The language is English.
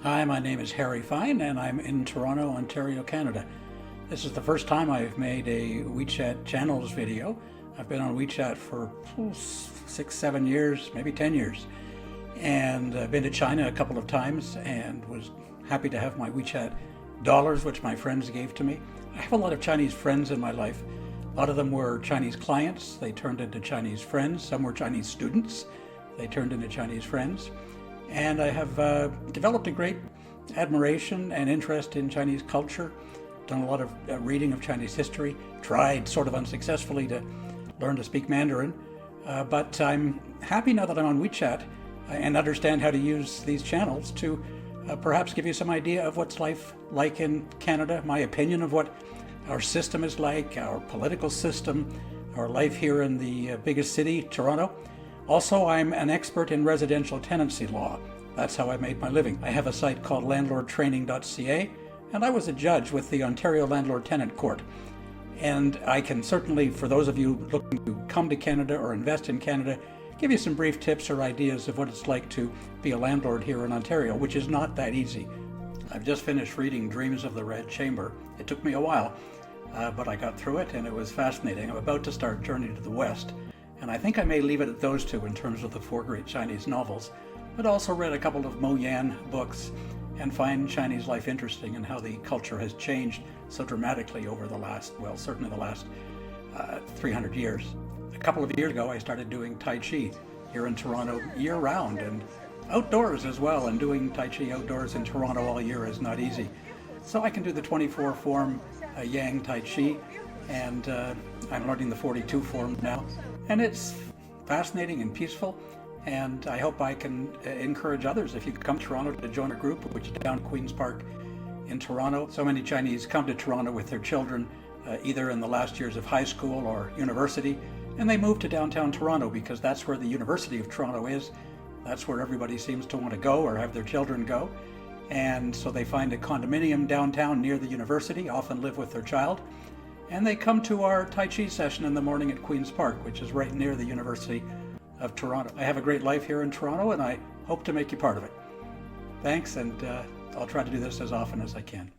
Hi, my name is Harry Fine and I'm in Toronto, Ontario, Canada. This is the first time I've made a WeChat channels video. I've been on WeChat for 6, 7 years, maybe 10 years. And I've been to China a couple of times and was happy to have my WeChat dollars, which my friends gave to me. I have a lot of Chinese friends in my life. A lot of them were Chinese clients. They turned into Chinese friends. Some were Chinese students. They turned into Chinese friends. And I have developed a great admiration and interest in Chinese culture, done a lot of reading of Chinese history, tried sort of unsuccessfully to learn to speak Mandarin, but I'm happy now that I'm on WeChat and understand how to use these channels to perhaps give you some idea of what's life like in Canada, my opinion of what our system is like, our political system, our life here in the biggest city, Toronto. Also, I'm an expert in residential tenancy law. That's how I made my living. I have a site called landlordtraining.ca, and I was a judge with the Ontario Landlord Tenant Court. And I can certainly, for those of you looking to come to Canada or invest in Canada, give you some brief tips or ideas of what it's like to be a landlord here in Ontario, which is not that easy. I've just finished reading Dreams of the Red Chamber. It took me a while, but I got through it and it was fascinating. I'm about to start Journey to the West. And I think I may leave it at those two in terms of the 4 great Chinese novels, but also read a couple of Mo Yan books and find Chinese life interesting and how the culture has changed so dramatically over the last, well, certainly the last 300 years. A couple of years ago, I started doing Tai Chi here in Toronto year-round and outdoors as well, and doing Tai Chi outdoors in Toronto all year is not easy. So I can do the 24 form Yang Tai Chi, and I'm learning the 42 form now. And it's fascinating and peaceful, and I hope I can encourage others, if you come to Toronto, to join a group, which is down Queen's Park in Toronto. So many Chinese come to Toronto with their children, either in the last years of high school or university, and they move to downtown Toronto because that's where the University of Toronto is. That's where everybody seems to want to go or have their children go. And so they find a condominium downtown near the university, often live with their child. And they come to our Tai Chi session in the morning at Queen's Park, which is right near the University of Toronto. I have a great life here in Toronto, and I hope to make you part of it. Thanks, and I'll try to do this as often as I can.